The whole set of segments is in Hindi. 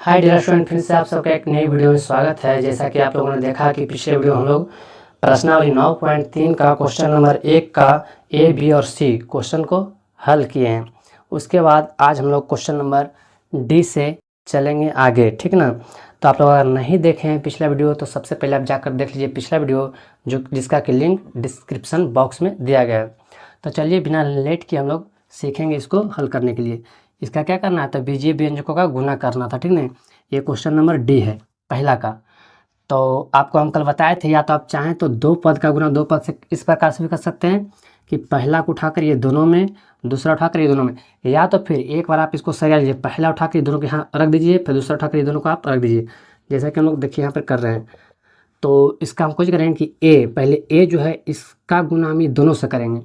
हाय डियर स्टूडेंट, फिर से आप सबका एक नई वीडियो में स्वागत है। जैसा कि आप लोगों ने देखा कि पिछले वीडियो हम लोग प्रश्नावली 9.3 का क्वेश्चन नंबर 1 का ए बी और सी क्वेश्चन को हल किए हैं। उसके बाद आज हम लोग क्वेश्चन नंबर डी से चलेंगे आगे, ठीक ना। तो आप लोग अगर नहीं देखे हैं पिछला वीडियो तो सबसे पहले आप जाकर देख लीजिए पिछला वीडियो, जिसका कि लिंक डिस्क्रिप्शन बॉक्स में दिया गया है। तो चलिए बिना लेट किए हम लोग सीखेंगे इसको हल करने के लिए। इसका क्या करना है, तो बीजीय व्यंजकों का गुना करना था, ठीक ना। ये क्वेश्चन नंबर डी है पहला का। तो आपको हम कल बताए थे, या तो आप चाहें तो दो पद का गुना दो पद से इस प्रकार से भी कर सकते हैं कि पहला को उठाकर ये दोनों में, दूसरा उठाकर ये दोनों में, या तो फिर एक बार आप इसको सजा लीजिए, पहला उठाकर ये दोनों के यहाँ रख दीजिए, फिर दूसरा उठाकर ये दोनों को आप रख दीजिए, जैसा कि हम लोग देखिए यहाँ पर कर रहे हैं। तो इसका हम कुछ करेंगे कि ए, पहले ए जो है इसका गुना हम ये दोनों से करेंगे,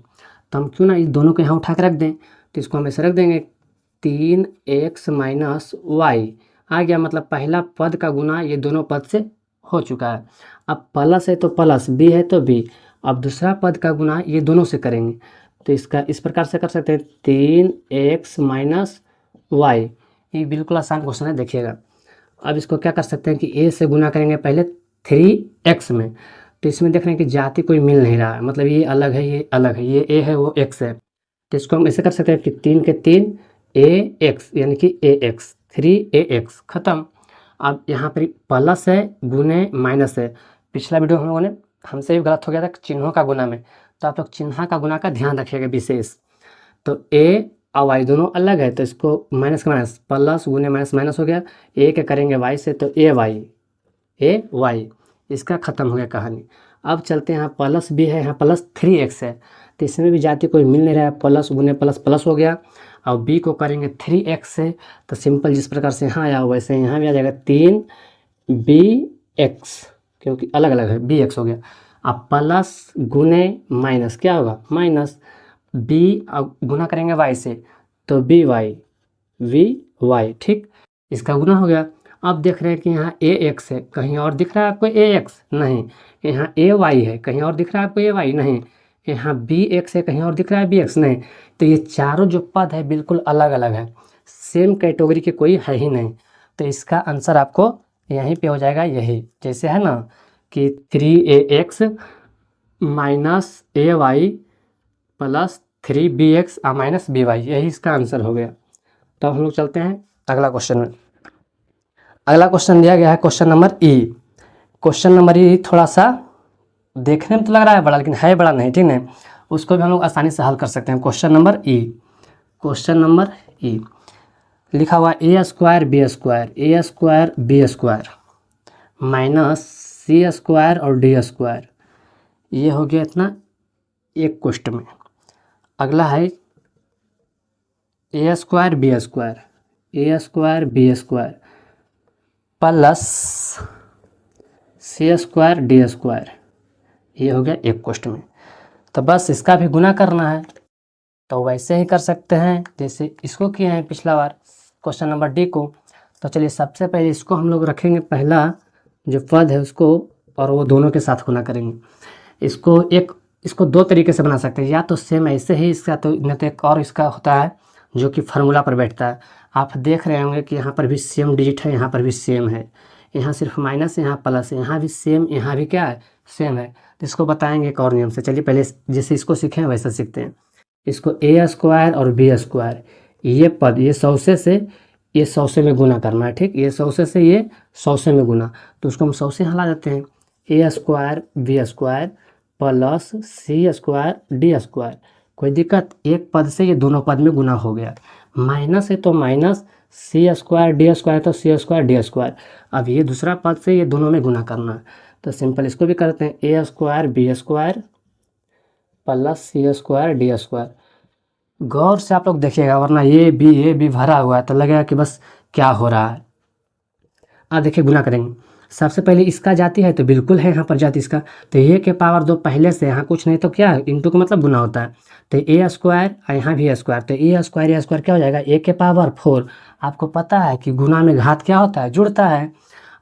तो हम क्यों ना इस दोनों को यहाँ उठा के रख दें। तो इसको हम ऐसे रख देंगे 3x माइनस वाई आ गया, मतलब पहला पद का गुना ये दोनों पद से हो चुका है। अब प्लस है तो प्लस, बी है तो बी, अब दूसरा पद का गुना ये दोनों से करेंगे। तो इसका इस प्रकार से कर सकते हैं 3x माइनस वाई। ये बिल्कुल आसान क्वेश्चन है, देखिएगा। अब इसको क्या कर सकते हैं कि ए से गुना करेंगे पहले 3x में, तो इसमें देख रहे हैं कि जाति कोई मिल नहीं रहा है, मतलब ये अलग है ये अलग है, ये ए है वो x है। तो इसको हम ऐसे कर सकते हैं कि 3 के 3 ax, यानी कि ax 3ax खत्म। अब यहाँ पर प्लस है गुने माइनस है। पिछला वीडियो हम लोगों ने, हमसे भी गलत हो गया था चिन्हों का गुना में, तो आप लोग चिन्ह का गुना का ध्यान रखिएगा विशेष। तो a और y दोनों अलग है, तो इसको माइनस का माइनस, प्लस गुने माइनस माइनस हो गया, a के करेंगे y से तो a y, इसका ख़त्म हो गया कहानी। अब चलते हैं, यहाँ प्लस भी है, यहाँ प्लस 3x है, तो इसमें भी जाति कोई मिल नहीं रहा है, प्लस गुने प्लस प्लस हो गया। और b को करेंगे 3x से, तो सिंपल जिस प्रकार से यहाँ आया वैसे यहाँ भी आ जाएगा 3bx, क्योंकि अलग अलग है, bx हो गया। अब प्लस गुने माइनस क्या होगा, माइनस, b गुना करेंगे y से तो vy, ठीक, इसका गुना हो गया। अब देख रहे हैं कि यहाँ ax है, कहीं और दिख रहा है आपको ax, नहीं। यहाँ ay है, कहीं और दिख रहा है आपको ay, नहीं। यहाँ bx है, कहीं और दिख रहा है bx, नहीं। तो ये चारों जो पद है बिल्कुल अलग अलग है, सेम कैटेगरी के कोई है ही नहीं। तो इसका आंसर आपको यहीं पे हो जाएगा, यही जैसे है ना कि 3ax minus ay plus 3bx minus by, यही इसका आंसर हो गया। तो हम लोग चलते हैं अगला क्वेश्चन में। अगला क्वेश्चन दिया गया है क्वेश्चन नंबर ई। क्वेश्चन नंबर ई थोड़ा सा देखने में तो लग रहा है बड़ा, लेकिन है बड़ा नहीं, ठीक है। उसको भी हम लोग आसानी से हल कर सकते हैं। क्वेश्चन नंबर ई, क्वेश्चन नंबर ई लिखा हुआ a square b square minus c square और d स्क्वायर, ये हो गया इतना एक क्वेश्चन में। अगला है a square b square plus c square d square, ये हो गया एक क्वेश्चन में। तो बस इसका भी गुना करना है, तो वैसे ही कर सकते हैं जैसे इसको किए हैं पिछला बार क्वेश्चन नंबर डी को। तो चलिए सबसे पहले इसको हम लोग रखेंगे, पहला जो पद है उसको, और वो दोनों के साथ गुना करेंगे। इसको दो तरीके से बना सकते हैं, या तो सेम ऐसे ही इसका, तो नहीं तो एक और इसका होता है जो कि फार्मूला पर बैठता है। आप देख रहे होंगे कि यहाँ पर भी सेम डिजिट है, यहाँ पर भी सेम है, यहाँ सिर्फ माइनस है, यहाँ प्लस है, यहाँ भी सेम, यहाँ भी क्या है, सेम है। तो इसको बताएंगे एक और नियम से। चलिए पहले जैसे इसको सीखें वैसा सीखते हैं। इसको a स्क्वायर और b स्क्वायर, ये पद ये 100 से ये 100 में गुना करना है, ठीक। ये 100 से ये 100 में गुना, तो उसको हम 100 से हला देते हैं। a square b square plus c square d square, कोई दिक्कत, एक पद से ये दोनों पद में गुना हो गया। माइनस है तो minus c square d square तो c स्क्वायर d स्क्वायर। अब ये दूसरा पद से ये दोनों में गुना करना है, तो सिंपल इसको भी करते हैं a square b square plus c square d square. गौर से आप लोग देखिएगा, वरना ये भी भरा हुआ है तो लगेगा कि बस क्या हो रहा है। अब देखिए गुना करेंगे, सबसे पहले इसका जाति है तो बिल्कुल है यहाँ पर जाति इसका, तो ये के पावर 2 पहले से, यहाँ कुछ नहीं तो क्या इंटू का मतलब गुना होता है। तो a स्क्वायर और यहाँ भी a स्क्वायर, तो a स्क्वायर क्या हो जाएगा, a के पावर 4। आपको पता है कि गुना में घात क्या होता है, जुड़ता है।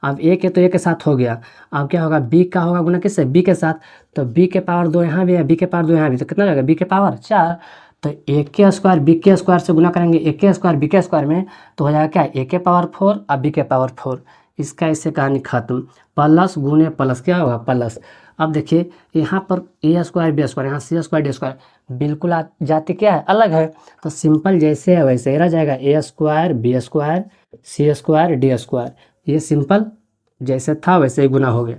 अब a के तो a के साथ हो गया, अब क्या होगा b का होगा गुना किससे, b के साथ, तो b के पावर 2 यहाँ भी है, b के पावर 2 यहाँ भी, तो कितना हो जाएगा b के पावर 4। तो ए के स्क्वायर बी के स्क्वायर से गुना करेंगे ए के स्क्वायर बी के स्क्वायर में, तो हो जाएगा क्या, ए के पावर 4 और बी के पावर 4। इसका इससे कहानी खत्म। प्लस गुने प्लस क्या होगा, प्लस। अब देखिए यहाँ पर ए स्क्वायर बी स्क्वायर, यहाँ सी स्क्वायर डी स्क्वायर बिल्कुल जाति क्या है, अलग है। तो सिंपल जैसे है वैसे ही रह जाएगा, ए स्क्वायर बी स्क्वायर सी स्क्वायर डी स्क्वायर। ये सिंपल जैसे था वैसे ही गुना हो गया।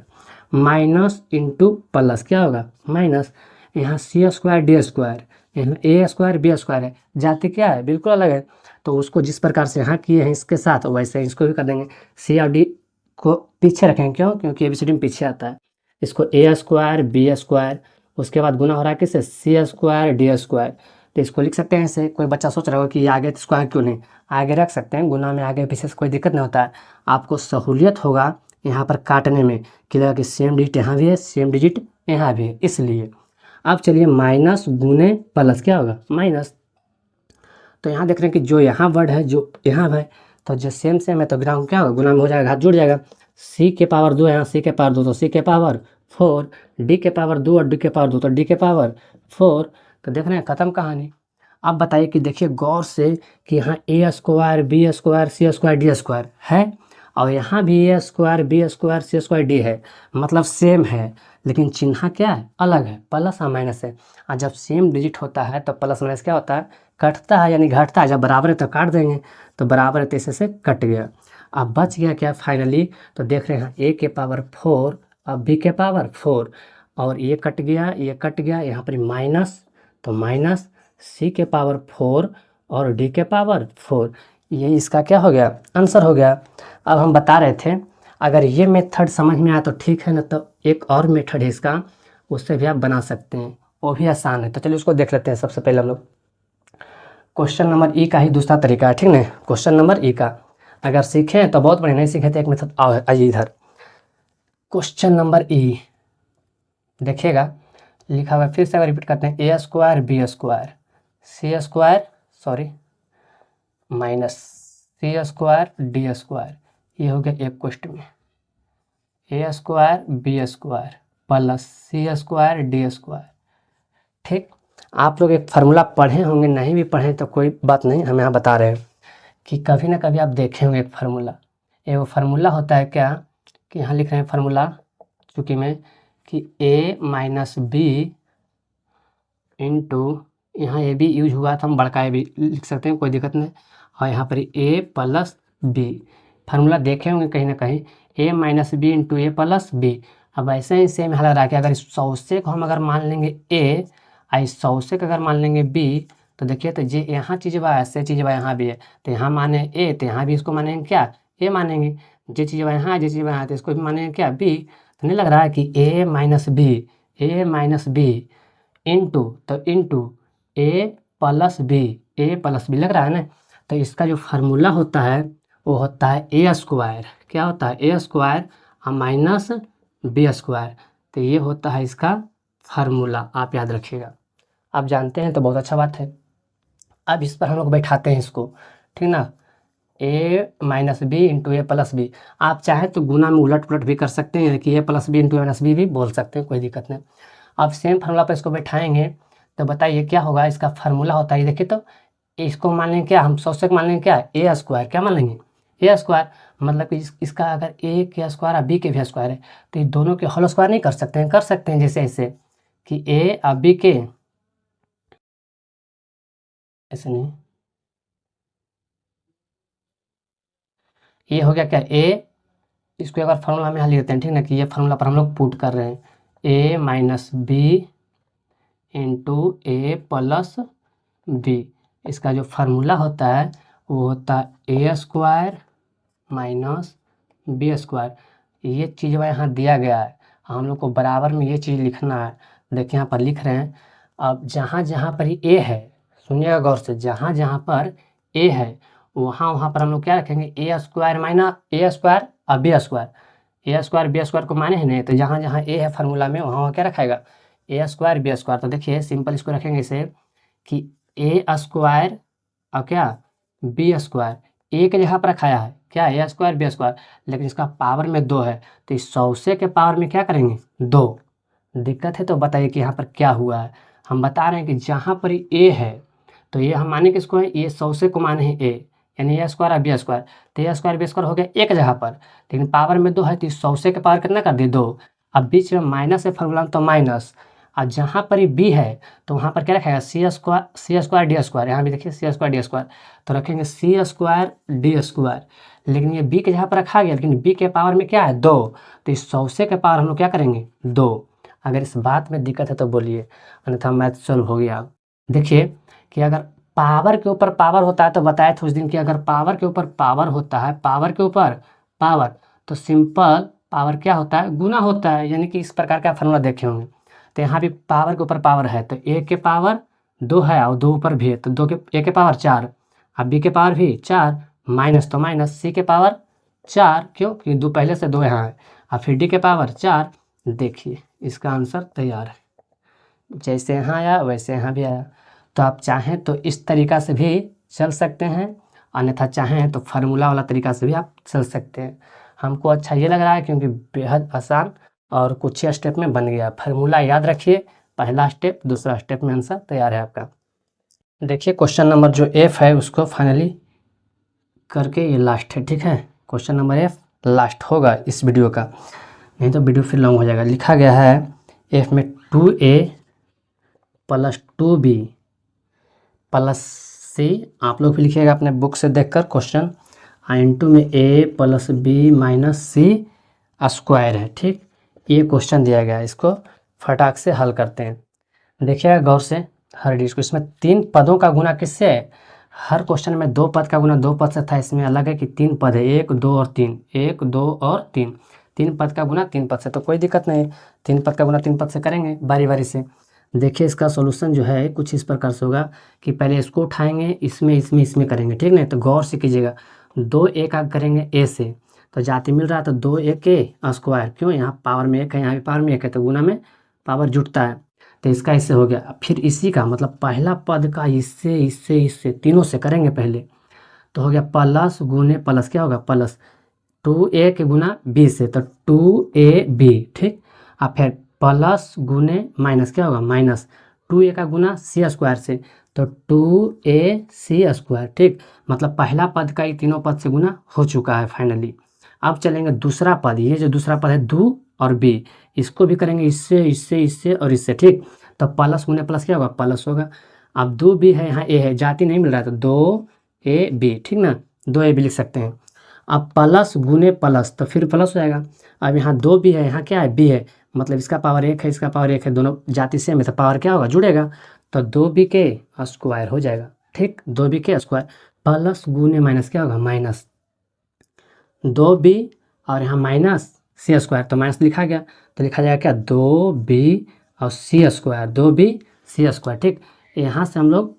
माइनस इंटू प्लस क्या होगा, माइनस। यहाँ सी स्क्वायर डी स्क्वायर, यहाँ ए स्क्वायर बी स्क्वायर है, जाति क्या है, बिल्कुल अलग है। तो उसको जिस प्रकार से यहाँ किए हैं इसके साथ, वैसे ही इसको भी कर देंगे। सी और डी को पीछे रखेंगे, क्यों, क्योंकि एबीसीडी में पीछे आता है। इसको ए स्क्वायर बी स्क्वायर, उसके बाद गुना हो रहा है किससे, सी स्क्वायर डी स्क्वायर। तो इसको लिख सकते हैं ऐसे। कोई बच्चा सोच रहा होगा कि आगे स्क्वायर क्यों नहीं, आगे रख सकते हैं, गुना में आगे पीछे से कोई दिक्कत नहीं होता है। आपको सहूलियत होगा यहाँ पर काटने में, कि लगा कि सेम डिजिट यहाँ भी है सेम डिजिट यहाँ भी है, इसलिए। अब चलिए माइनस गुने प्लस क्या होगा, माइनस। तो यहाँ देख रहे हैं कि जो यहाँ वर्ड है जो यहाँ है, तो जो सेम सेम है तो ग्राम क्या होगा, गुना में हो जाएगा, हाथ जुड़ जाएगा। सी के पावर 2 यहाँ सी के पावर 2 तो सी के पावर 4, डी के पावर 2 और डी के पावर 2 तो डी के पावर 4। तो देख रहे हैं खत्म कहानी। अब बताइए कि देखिए गौर से कि यहाँ ए स्क्वायर बी स्क्वायर सी स्क्वायर डी स्क्वायर है, और यहाँ भी ए स्क्वायर बी स्क्वायर सी स्क्वायर डी है, मतलब सेम है, लेकिन चिन्ह क्या है, अलग है, प्लस और माइनस है। और जब सेम डिजिट होता है तो प्लस माइनस क्या होता है, कटता है, यानी घटता है। जब बराबर है तो काट देंगे, तो बराबर है तो इसे से कट गया। अब बच गया क्या फाइनली, तो देख रहे हैं ए के पावर 4 अब बी के पावर 4, और ये कट गया ये कट गया, यहाँ पर माइनस, तो माइनस सी के पावर 4 और डी के पावर 4। ये इसका क्या हो गया, आंसर हो गया। अब हम बता रहे थे अगर ये मेथड समझ में आया तो ठीक है, ना तो एक और मेथड है इसका, उससे भी आप बना सकते हैं, वो भी आसान है। तो चलिए उसको देख लेते हैं। सबसे पहले हम लोग क्वेश्चन नंबर ई का ही दूसरा तरीका है, ठीक ना। क्वेश्चन नंबर ई का अगर सीखें तो बहुत बढ़िया, नहीं सीखे तो एक मेथड आइए इधर। क्वेश्चन नंबर ई देखिएगा, लिखा हुआ है, फिर से अगर रिपीट करते हैं, ए स्क्वायर बी स्क्वायर सी स्क्वायर सॉरी माइनस सी स्क्वायर डी स्क्वायर। ये हो गया एक क्वेश्चन में, ए स्क्वायर बी स्क्वायर प्लस सी स्क्वायर डी स्क्वायर। ठीक, आप लोग एक फार्मूला पढ़े होंगे, नहीं भी पढ़े तो कोई बात नहीं, हम यहाँ बता रहे हैं कि कभी ना कभी आप देखे होंगे एक फार्मूला। ये वो फार्मूला होता है क्या, कि यहाँ लिख रहे हैं फार्मूला, चूँकि मैं, कि ए माइनस बी इंटू, यहाँ ए बी यूज हुआ था, हम बड़का ए बी लिख सकते हैं, कोई दिक्कत नहीं। और यहाँ पर ए प्लस बी, फार्मूला देखे होंगे कहीं ना कहीं, ए माइनस बी इंटू ए प्लस बी। अब ऐसे ही सेम हालत रहा कि अगर इस 100 से को हम अगर मान लेंगे ए, और इस 100 से अगर मान लेंगे बी, तो देखिए तो ये यहाँ चीज़ बा ऐसे चीज़ बा यहाँ भी है, तो यहाँ माने ए तो यहाँ भी इसको मानेंगे क्या, ए मानेंगे। जे चीज़ बा यहाँ, जे चीज़ बा यहाँ, तो इसको भी मानेंगे क्या, बी। तो नहीं लग रहा है कि ए माइनस बी इंटू, तो इंटू ए प्लस बी लग रहा है ना। तो इसका जो फार्मूला होता है वो होता है ए स्क्वायर, क्या होता है, ए स्क्वायर और माइनस बी स्क्वायर। तो ये होता है इसका फार्मूला, आप याद रखिएगा। आप जानते हैं तो बहुत अच्छा बात है। अब इस पर हम लोग बैठाते हैं इसको, ठीक ना, ए माइनस बी इंटू ए प्लस बी। आप चाहे तो गुना में उलट पुलट भी कर सकते हैं, कि ए प्लस बी इंटू ए माइनस बी भी बोल सकते हैं, कोई दिक्कत नहीं। अब सेम फार्मूला पर इसको बैठाएंगे तो बताइए क्या होगा। इसका फार्मूला होता है, देखिए तो इसको मान लेंगे क्या, हम 100 से मान लेंगे क्या, ए स्क्वायर, क्या मान लेंगे, ए स्क्वायर। मतलब कि इसका अगर ए के स्क्वायर और बी के भी स्क्वायर है, तो ये दोनों के होल स्क्वायर नहीं कर सकते हैं, कर सकते हैं जैसे ऐसे कि ए और बी के, ऐसे नहीं, ये हो गया क्या, ए, इसको अगर फार्मूला हम यहाँ लिख देते हैं, ठीक ना, कि ये फार्मूला पर हम लोग पुट कर रहे हैं, ए माइनस बी इंटू ए प्लस बी। इसका जो फार्मूला होता है वो होता है ए स्क्वायर माइनस बी स्क्वायर। ये चीज़ यहाँ दिया गया है, हम लोग को बराबर में ये चीज़ लिखना है। देखिए यहाँ पर लिख रहे हैं। अब जहाँ जहाँ पर ए है, सुनिएगा गौर से, जहाँ जहाँ पर ए है वहाँ पर हम लोग क्या रखेंगे, ए स्क्वायर माइनस ए स्क्वायर और बी स्क्वायर। ए स्क्वायर बी स्क्वायर को माने हैं नहीं, तो जहाँ जहाँ ए है फार्मूला में वहाँ क्या रखाएगा, ए स्क्वायर बी स्क्वायर। तो देखिए सिंपल इसको रखेंगे इसे कि ए स्क्वायर और क्या बी स्क्वायर, ए के जगह पर रखाया है क्या, ए स्क्वायर बी स्क्वायर, लेकिन इसका पावर में 2 है, तो इस 100 से के पावर में क्या करेंगे, 2। दिक्कत है तो बताइए कि यहाँ पर क्या हुआ है। हम बता रहे हैं कि जहाँ पर ए है तो ये हम माने किसको है, ये 100 से को माने हैं ए, यानी ए स्क्वायर और बी स्क्वायर। तो ए स्क्वायर बी स्क्वायर हो गया एक जगह पर, लेकिन पावर में 2 है तो 100 से के पावर कितना कर दिए 2। अब बीच में माइनस है फॉर्मूला तो माइनस, और जहाँ पर ये बी है तो वहाँ पर क्या रखेगा सी स्क्वायर डी स्क्वायर। यहाँ भी देखिए सी स्क्वायर डी स्क्वायर, तो रखेंगे सी स्क्वायर डी स्क्वायर। लेकिन ये बी के जहाँ पर रखा गया, लेकिन बी के पावर में क्या है 2, तो इस 100 से के पावर हम लोग क्या करेंगे 2। अगर इस बात में दिक्कत है तो बोलिए, अन्यथा मैथ सॉल्व हो गया। देखिए कि अगर पावर के ऊपर पावर होता है तो बताया था उस दिन कि अगर पावर के ऊपर पावर होता है, पावर के ऊपर पावर, तो सिंपल पावर क्या होता है गुना होता है, यानी कि इस प्रकार का फॉर्मूला देखे होंगे। तो यहाँ भी पावर के ऊपर पावर है तो ए के पावर 2 है और 2 ऊपर भी है, तो 2 के ए के पावर 4, अब बी के पावर भी 4, माइनस तो माइनस सी के पावर 4, क्यों क्योंकि 2 पहले से 2 यहाँ है, और फिर डी के पावर 4। देखिए इसका आंसर तैयार है, जैसे यहाँ आया वैसे यहाँ भी आया। तो आप चाहें तो इस तरीका से भी चल सकते हैं, अन्यथा चाहें तो फार्मूला वाला तरीका से भी आप चल सकते हैं। हमको अच्छा ये लग रहा है क्योंकि बेहद आसान और कुछ ही स्टेप में बन गया। फार्मूला याद रखिए, पहला स्टेप, दूसरा स्टेप में आंसर तैयार है आपका। देखिए क्वेश्चन नंबर जो एफ है उसको फाइनली करके ये लास्ट है, ठीक है। क्वेश्चन नंबर एफ लास्ट होगा इस वीडियो का, नहीं तो वीडियो फिर लॉन्ग हो जाएगा। लिखा गया है एफ में 2a + 2b + c, आप लोग भी लिखिएगा अपने बुक से देखकर क्वेश्चन, इंटू में a + b - c स्क्वायर है, ठीक। ये क्वेश्चन दिया गया है, इसको फटाक से हल करते हैं। देखिएगा गौर से हर डिश को, इसमें 3 पदों का गुना किससे है, हर क्वेश्चन में 2 पद का गुना 2 पद से था, इसमें अलग है कि 3 पद है, 1 2 और 3, 1 2 और 3, 3 पद का गुना 3 पद से, तो कोई दिक्कत नहीं, 3 पद का गुना 3 पद से करेंगे बारी बारी से। देखिए इसका सॉल्यूशन जो है कुछ इस प्रकार से होगा कि पहले इसको उठाएंगे, इसमें करेंगे, ठीक नहीं। तो गौर से कीजिएगा, 2 a का करेंगे a से, तो जाति मिल रहा है तो 2 a के स्क्वायर, क्यों यहाँ पावर में 1 है, यहाँ भी पावर में 1 है, तो गुना में पावर जुटता है, तो इसका इससे हो गया। फिर इसी का मतलब पहला पद का इससे तीनों से करेंगे पहले, तो हो गया प्लस गुने प्लस, क्या होगा प्लस 2a के गुना b से, तो 2ab, ठीक। अब फिर प्लस गुने माइनस, क्या होगा माइनस 2a का गुना c स्क्वायर से, तो 2ac स्क्वायर, ठीक। मतलब पहला पद का ये तीनों पद से गुना हो चुका है फाइनली। अब चलेंगे दूसरा पद, ये जो दूसरा पद है 2 और b, इसको भी करेंगे इससे और इससे, ठीक। तो प्लस गुने प्लस क्या होगा प्लस होगा। अब 2b है, यहाँ a है, जाति नहीं मिल रहा है तो 2ab, ठीक ना, 2ab लिख सकते हैं। अब प्लस गुने प्लस तो फिर प्लस हो जाएगा। अब यहाँ 2b है, यहाँ क्या है b है, मतलब इसका पावर 1 है, इसका पावर 1 है, दोनों जाति सेम है तो पावर क्या होगा जुड़ेगा, तो 2b के स्क्वायर हो जाएगा, ठीक। 2b के स्क्वायर प्लस गुने माइनस क्या होगा माइनस 2b, और यहाँ माइनस c स्क्वायर, तो माइनस लिखा गया तो लिखा जाएगा क्या 2b और c square, 2b c square, ठीक। यहाँ से हम लोग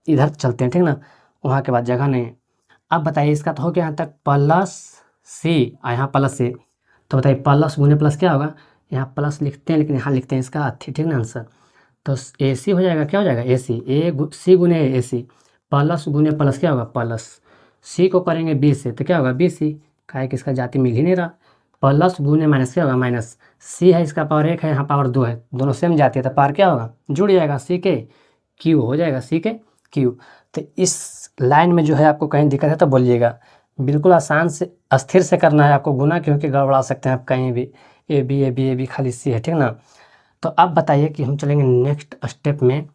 इधर चलते हैं, ठीक ना, वहाँ के बाद जगह नहीं है। अब बताइए इसका तो हो गया यहाँ तक प्लस c और यहाँ प्लस a, तो बताइए प्लस गुने प्लस क्या होगा, यहाँ प्लस लिखते हैं लेकिन यहाँ लिखते हैं इसका अथी, ठीक ना आंसर, तो AC हो जाएगा, क्या हो जाएगा AC, c गुने AC, प्लस गुने प्लस क्या होगा प्लस, c को करेंगे b से तो क्या होगा BC, का है कि इसका जाति मिल ही नहीं रहा, प्लस गुने माइनस क्या होगा माइनस, c है इसका पावर 1 है, यहाँ पावर 2 है, दोनों सेम जाती है तो पावर क्या होगा जुड़ जाएगा, c के q हो जाएगा, c के q। तो इस लाइन में जो है आपको कहीं दिक्कत है तो बोलिएगा, बिल्कुल आसान से अस्थिर से करना है आपको गुना, क्योंकि गड़बड़ा सकते हैं आप कहीं भी, ए बी खाली सी है, ठीक ना। तो अब बताइए कि हम चलेंगे नेक्स्ट स्टेप में,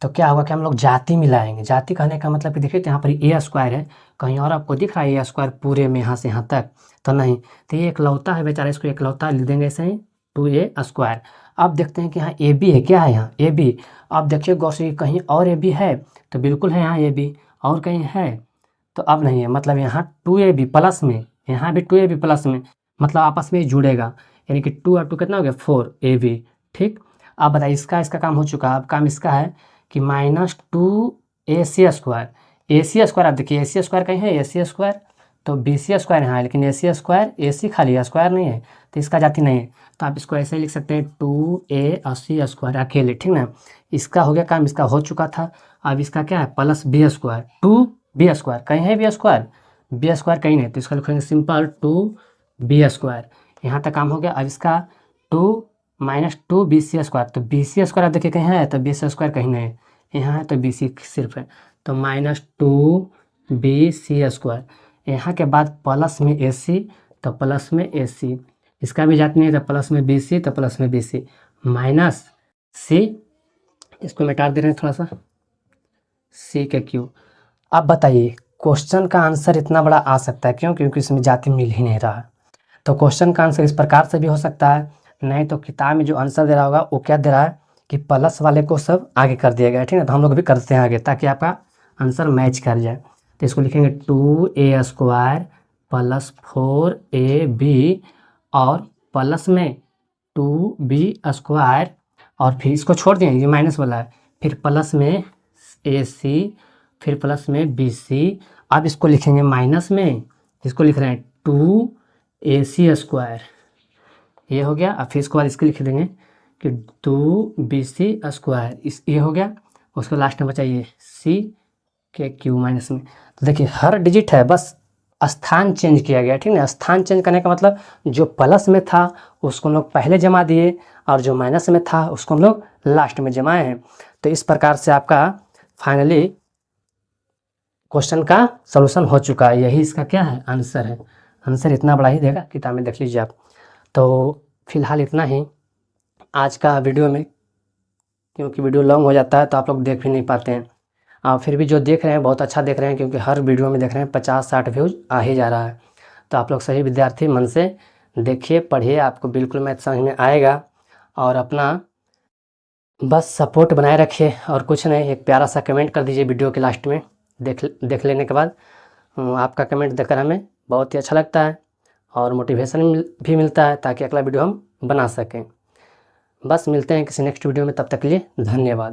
तो क्या होगा कि हम लोग जाति मिलाएंगे। जाति कहने का मतलब कि देखिए यहाँ पर ए स्क्वायर है, कहीं और आपको दिख रहा है ए स्क्वायर पूरे में यहाँ से यहाँ तक, तो नहीं, तो ये एकलौता है बेचारा, इसको एकलौता लिख देंगे ऐसे ही 2a स्क्वायर। अब देखते हैं कि यहाँ ए बी है, क्या है यहाँ ए बी, अब देखिए गौर से कहीं और ए बी है तो बिल्कुल है यहाँ ए बी, और कहीं है तो अब नहीं है, मतलब यहाँ 2ab प्लस में, यहाँ भी 2ab प्लस में, मतलब आपस में जुड़ेगा, यानी कि 2 और 2 कितना हो गया 4ab, ठीक। अब बताइए इसका काम हो चुका है। अब काम इसका है कि -2ac स्क्वायर, ac स्क्वायर, आप देखिए ac स्क्वायर कहीं है ac स्क्वायर, तो bc स्क्वायर यहाँ है, लेकिन ac स्क्वायर ac खाली स्क्वायर नहीं है तो इसका जाति नहीं है, तो आप इसको ऐसे लिख सकते हैं 2ac स्क्वायर अकेले, ठीक ना। इसका हो गया काम, इसका हो चुका था। अब इसका क्या है plus b square, 2b square कहीं है b स्क्वायर कहीं नहीं, तो इसका लिखेंगे सिंपल 2b स्क्वायर, यहाँ तक काम हो गया। अब इसका 2 - 2bc स्क्वायर, तो bc स्क्वायर आप देखिए कहीं है तो bc स्क्वायर कहीं नहीं है, यहाँ है तो bc सिर्फ है, तो -2bc²। यहाँ के बाद प्लस में AC, तो प्लस में AC, इसका भी जात नहीं है तो प्लस में BC, तो प्लस में BC, माइनस C, इसको मिटा दे रहे हैं थोड़ा सा, C के क्यू। अब बताइए क्वेश्चन का आंसर इतना बड़ा आ सकता है क्यों? क्योंकि इसमें जाति मिल ही नहीं रहा। तो क्वेश्चन का आंसर इस प्रकार से भी हो सकता है, नहीं तो किताब में जो आंसर दे रहा होगा वो क्या दे रहा है कि प्लस वाले को सब आगे कर दिया गया, ठीक है। तो हम लोग भी करते हैं आगे ताकि आपका आंसर मैच कर जाए। तो इसको लिखेंगे 2a² प्लस 4ab और प्लस में 2b² और फिर इसको छोड़ दिए, ये माइनस वाला है, फिर प्लस में AC, फिर प्लस में BC। अब इसको लिखेंगे माइनस में, इसको लिख रहे हैं 2AC², ये हो गया। अब फिर इसके बाद इसको लिख देंगे कि 2BC², इस ये हो गया। उसको लास्ट में बचाइए C के क्यू माइनस में। तो देखिए हर डिजिट है, बस स्थान चेंज किया गया, ठीक है। स्थान चेंज करने का मतलब जो प्लस में था उसको हम लोग पहले जमा दिए और जो माइनस में था उसको हम लोग लास्ट में जमाए हैं। तो इस प्रकार से आपका फाइनली क्वेश्चन का सॉल्यूशन हो चुका है। यही इसका क्या है, आंसर है। आंसर इतना बड़ा ही देगा, किताब में देख लीजिए आप। तो फिलहाल इतना ही आज का वीडियो में, क्योंकि वीडियो लॉन्ग हो जाता है तो आप लोग देख भी नहीं पाते हैं। फिर भी जो देख रहे हैं बहुत अच्छा देख रहे हैं, क्योंकि हर वीडियो में देख रहे हैं 50-60 व्यूज़ आ ही जा रहा है। तो आप लोग सही विद्यार्थी मन से देखिए, पढ़िए, आपको बिल्कुल मैथ समझ में आएगा। और अपना बस सपोर्ट बनाए रखिए और कुछ नहीं, एक प्यारा सा कमेंट कर दीजिए वीडियो के लास्ट में। देख लेने के बाद आपका कमेंट देखकर हमें बहुत ही अच्छा लगता है और मोटिवेशन भी मिलता है ताकि अगला वीडियो हम बना सकें। बस मिलते हैं किसी नेक्स्ट वीडियो में, तब तक के लिए धन्यवाद।